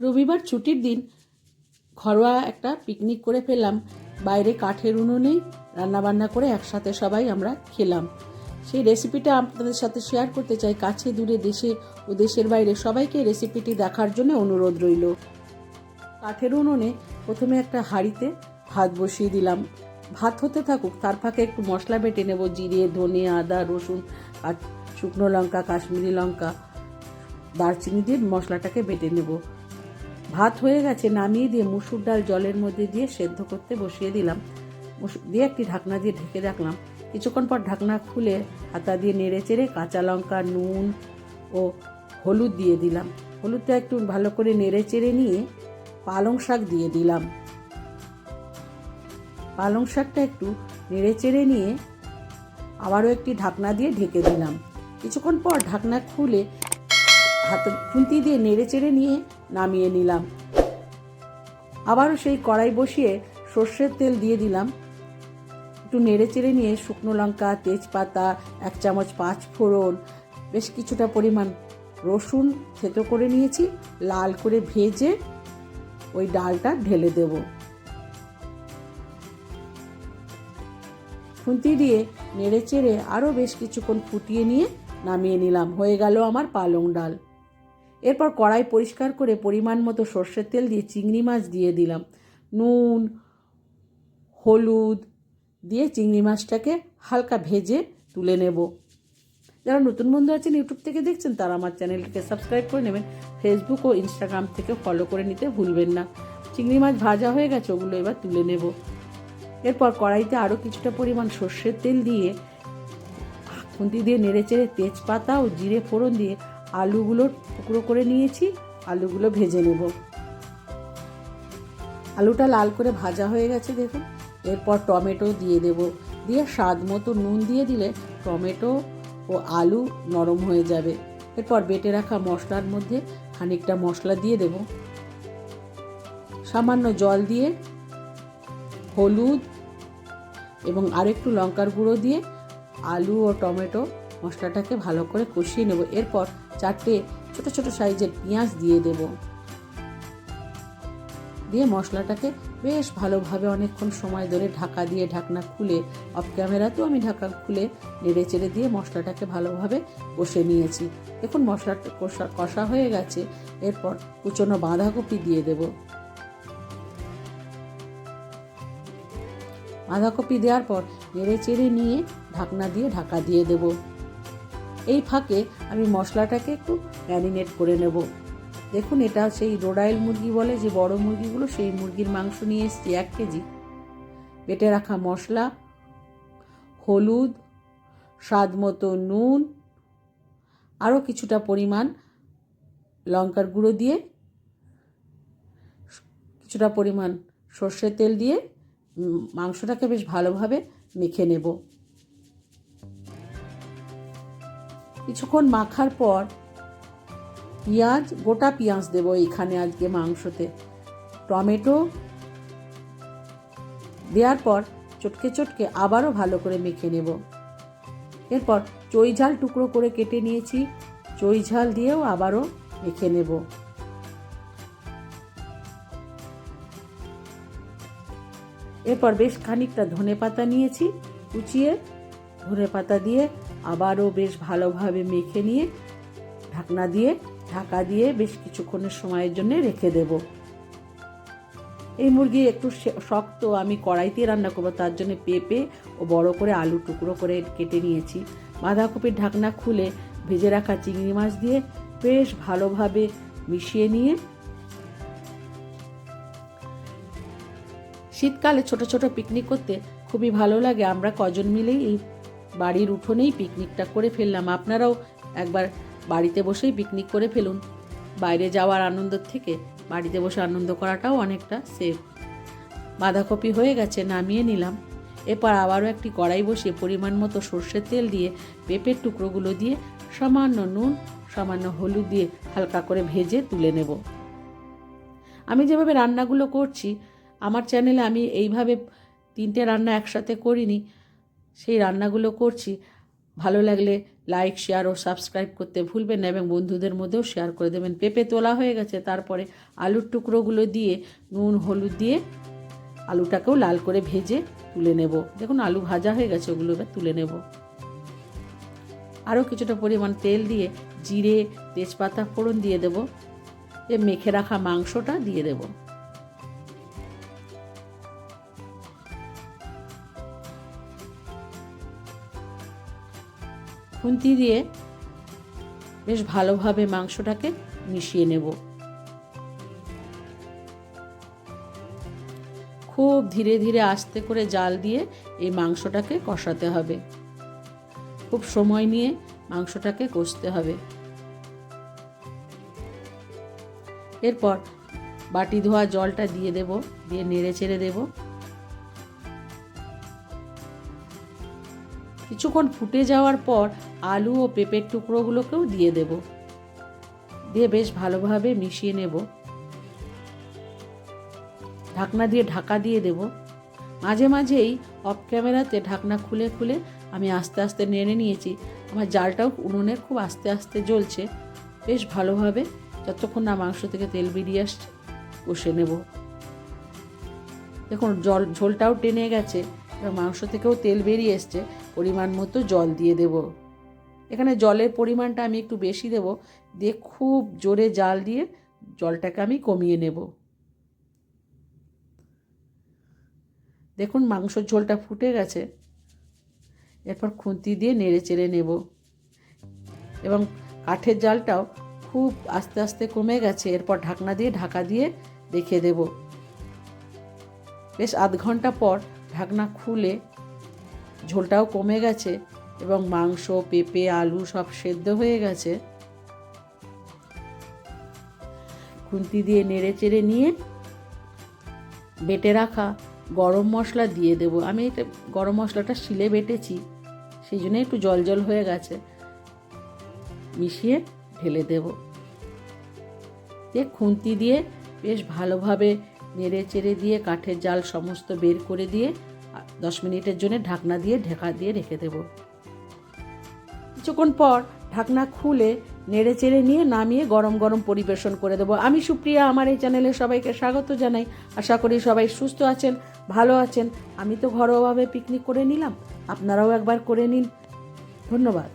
রবিবার ছুটির দিন ঘরোয়া একটা পিকনিক করে ফেললাম। বাইরে কাঠের উনুনেই রান্নাবান্না করে একসাথে সবাই আমরা খেলাম। সেই রেসিপিটা আপনাদের সাথে শেয়ার করতে চাই। কাছে দূরে দেশে ও দেশের বাইরে সবাইকে রেসিপিটি দেখার জন্য অনুরোধ রইল। কাঠের উনুনে প্রথমে একটা হাঁড়িতে ভাত বসিয়ে দিলাম। ভাত হতে থাকুক, তার ফাঁকে একটু মশলা বেটে নেব। জিরে, ধনে, আদা, রসুন, শুকনো লঙ্কা, কাশ্মীরি লঙ্কা, দারচিনি দিয়ে মশলাটাকে বেটে নেব। ভাত হয়ে গেছে, নামিয়ে দিয়ে মুসুর ডাল জলের মধ্যে দিয়ে সেদ্ধ করতে বসিয়ে দিলাম। দিয়ে একটি ঢাকনা দিয়ে ঢেকে রাখলাম। কিছুক্ষণ পর ঢাকনা খুলে হাতা দিয়ে নেড়ে চেড়ে কাঁচা লঙ্কা, নুন ও হলুদ দিয়ে দিলাম। হলুদটা একটু ভালো করে নেড়ে চেড়ে নিয়ে পালং শাক দিয়ে দিলাম। পালং শাকটা একটু নেড়ে চেড়ে নিয়ে আবারও একটি ঢাকনা দিয়ে ঢেকে দিলাম। কিছুক্ষণ পর ঢাকনা খুলে খুন্তি দিয়ে নেড়ে চেড়ে নিয়ে নামিয়ে নিলাম। আবারও সেই কড়াই বসিয়ে সর্ষের তেল দিয়ে দিলাম। একটু নেড়ে চেড়ে নিয়ে শুকনো লঙ্কা, তেজপাতা, 1 চামচ 5 ফোড়ন, বেশ কিছুটা পরিমাণ রসুন থেতো করে নিয়েছি, লাল করে ভেজে ওই ডালটা ঢেলে দেব। খুন্তি দিয়ে নেড়ে চেড়ে আরও বেশ কিছুক্ষণ ফুটিয়ে নিয়ে নামিয়ে নিলাম। হয়ে গেল আমার পালং ডাল। এরপর কড়াই পরিষ্কার করে পরিমাণ মতো সর্ষের তেল দিয়ে চিংড়ি মাছ দিয়ে দিলাম। নুন, হলুদ দিয়ে চিংড়ি মাছটাকে হালকা ভেজে তুলে নেব। যারা নতুন বন্ধু আছেন ইউটিউব থেকে দেখছেন, তারা আমার চ্যানেলটিকে সাবস্ক্রাইব করে নেবেন। ফেসবুক ও ইনস্টাগ্রাম থেকে ফলো করে নিতে ভুলবেন না। চিংড়ি মাছ ভাজা হয়ে গেছে, ওগুলো এবার তুলে নেব। এরপর কড়াইতে আরও কিছুটা পরিমাণ সর্ষের তেল দিয়ে খুন্তি দিয়ে নেড়ে চেড়ে তেজপাতা ও জিরে ফোড়ন দিয়ে আলুগুলো টুকরো করে নিয়েছি, আলুগুলো ভেজে নেব। আলুটা লাল করে ভাজা হয়ে গেছে দেখুন। এরপর টমেটো দিয়ে দেব। দিয়ে স্বাদ মতো নুন দিয়ে দিলে টমেটো ও আলু নরম হয়ে যাবে। এরপর বেটে রাখা মশলার মধ্যে খানিকটা মশলা দিয়ে দেব। সামান্য জল দিয়ে হলুদ এবং আরেকটু লঙ্কার গুঁড়ো দিয়ে আলু ও টমেটো মশলাটাকে ভালো করে কষিয়ে নেব। এরপর 4টে ছোট ছোট সাইজের পেঁয়াজ দিয়ে দেব। দিয়ে মশলাটাকে বেশ ভালোভাবে অনেকক্ষণ সময় ধরে ঢাকা দিয়ে ঢাকনা খুলে, অফ ক্যামেরাতেও আমি ঢাকা খুলে নেড়ে চেড়ে দিয়ে মশলাটাকে ভালোভাবে কষে নিয়েছি। দেখুন মশলাটা কষা হয়ে গেছে। এরপর কুচনো বাঁধাকপি দিয়ে দেব। বাঁধাকপি দেওয়ার পর নেড়ে চেড়ে নিয়ে ঢাকনা দিয়ে ঢাকা দিয়ে দেব। এই ফাঁকে আমি মশলাটাকে একটু ম্যারিনেট করে নেব। দেখুন এটা সেই রোডাইল মুরগি বলে যে বড় মুরগিগুলো, সেই মুরগির মাংস নিয়ে এসেছি 1 কেজি। বেটে রাখা মশলা, হলুদ, স্বাদ মতো নুন, আরও কিছুটা পরিমাণ লঙ্কার গুঁড়ো দিয়ে, কিছুটা পরিমাণ সর্ষের তেল দিয়ে মাংসটাকে বেশ ভালোভাবে মেখে নেব। কিছুক্ষণ মাখার পর গোটা পেঁয়াজ দেব এখানে আজকে মাংসতে। টমেটো দেওয়ার পর চটকে চটকে আবারও ভালো করে মেখে নেব। এরপর চই ঝাল টুকরো করে কেটে নিয়েছি, চই ঝাল দিয়েও আবারও মেখে নেব। এরপর বেশ খানিকটা ধনেপাতা নিয়েছি কুচিয়ে, ধনেপাতা দিয়ে আবারও বেশ ভালোভাবে মেখে নিয়ে ঢাকা দিয়ে বেশ কিছুক্ষণের সময়ের জন্য রেখে দেব। এই মুরগি একটু শক্ত, আমি কড়াইতে রান্না করব, তার জন্য পেঁপে ও বড় করে আলু টুকরো করে কেটে নিয়েছি। বাঁধাকপির ঢাকনা খুলে ভেজে রাখা চিংড়ি মাছ দিয়ে বেশ ভালোভাবে মিশিয়ে নিয়ে, শীতকালে ছোট ছোট পিকনিক করতে খুবই ভালো লাগে। আমরা কজন মিলেই এই বাড়ির উঠোনেই পিকনিকটা করে ফেললাম। আপনারাও একবার বাড়িতে বসেই পিকনিক করে ফেলুন। বাইরে যাওয়ার আনন্দ থেকে বাড়িতে বসে আনন্দ করাটাও অনেকটা সেফ। বাঁধাকপি হয়ে গেছে, নামিয়ে নিলাম। এরপর আবারও একটি কড়াই বসিয়ে পরিমাণ মতো সর্ষের তেল দিয়ে পেঁপের টুকরোগুলো দিয়ে সামান্য নুন, সামান্য হলুদ দিয়ে হালকা করে ভেজে তুলে নেব। আমি যেভাবে রান্নাগুলো করছি আমার চ্যানেলে, আমি এইভাবে 3টে রান্না একসাথে করিনি, সেই রান্নাগুলো করছি। ভালো লাগলে লাইক, শেয়ার ও সাবস্ক্রাইব করতে ভুলবেন না এবং বন্ধুদের মধ্যেও শেয়ার করে দেবেন। পেঁপে তোলা হয়ে গেছে, তারপরে আলুর টুকরোগুলো দিয়ে নুন হলুদ দিয়ে আলুটাকেও লাল করে ভেজে তুলে নেব। দেখুন আলু ভাজা হয়ে গেছে, ওগুলো এবার তুলে নেব। আরও কিছুটা পরিমাণ তেল দিয়ে জিরে তেজপাতা ফোড়ন দিয়ে দেব, মেখে রাখা মাংসটা দিয়ে দেব। খুন্তি দিয়ে বেশ ভালোভাবে মাংসটাকে মিশিয়ে নেব। খুব ধীরে ধীরে আস্তে করে জাল দিয়ে এই মাংসটাকে কষাতে হবে। খুব সময় নিয়ে মাংসটাকে কষতে হবে। এরপর বাটি ধোয়া জলটা দিয়ে দেব, দিয়ে নেড়ে চেড়ে দেব। কিছুক্ষণ ফুটে যাওয়ার পর আলু ও পেঁপের টুকরোগুলোকেও দিয়ে দেব, দিয়ে বেশ ভালোভাবে মিশিয়ে নেব। ঢাকনা দিয়ে ঢাকা দিয়ে দেব। মাঝে মাঝেই অফ ক্যামেরাতে ঢাকনা খুলে খুলে আমি আস্তে আস্তে নেড়ে নিয়েছি। আমার জালটাও উনুনে খুব আস্তে আস্তে জ্বলছে। বেশ ভালোভাবে যতক্ষণ না মাংস থেকে তেল বেরিয়ে আসছে কষে নেব। দেখুন ঝোলটাও টেনে গেছে এবং মাংস থেকেও তেল বেরিয়ে এসছে। পরিমাণ মতো জল দিয়ে দেব। এখানে জলের পরিমাণটা আমি একটু বেশি দেব, দিয়ে খুব জোরে জাল দিয়ে জলটাকে আমি কমিয়ে নেব। দেখুন মাংসর ঝোলটা ফুটে গেছে। এরপর খুন্তি দিয়ে নেড়ে চেড়ে নেব এবং কাঠের জালটাও খুব আস্তে আস্তে কমে গেছে। এরপর ঢাকনা দিয়ে ঢাকা দিয়ে রেখে দেব। বেশ আধ ঘন্টা পর ঢাকনা খুলে ঝোলটাও কমে গেছে এবং মাংস পেঁপে আলু সব সেদ্ধ হয়ে গেছে। খুন্তি দিয়ে নেড়ে চেড়ে নিয়ে বেটে রাখা গরম মশলা দিয়ে দেব। আমি এটা গরম মশলাটা শিলে বেটেছি, সেই জন্য একটু জল জল হয়ে গেছে। মিশিয়ে ঢেলে দেব। খুন্তি দিয়ে বেশ ভালোভাবে নেড়ে চেড়ে দিয়ে কাঠের জাল সমস্ত বের করে দিয়ে 10 মিনিটের জন্য ঢাকনা দিয়ে ঢাকা দিয়ে রেখে দেব। কিছুক্ষণ পর ঢাকনা খুলে নেড়ে চেড়ে নিয়ে নামিয়ে গরম গরম পরিবেশন করে দেবো। আমি সুপ্রিয়া, আমার এই চ্যানেলে সবাইকে স্বাগত জানাই। আশা করি সবাই সুস্থ আছেন, ভালো আছেন। আমি তো ঘরোয়াভাবে পিকনিক করে নিলাম, আপনারাও একবার করে নিন। ধন্যবাদ।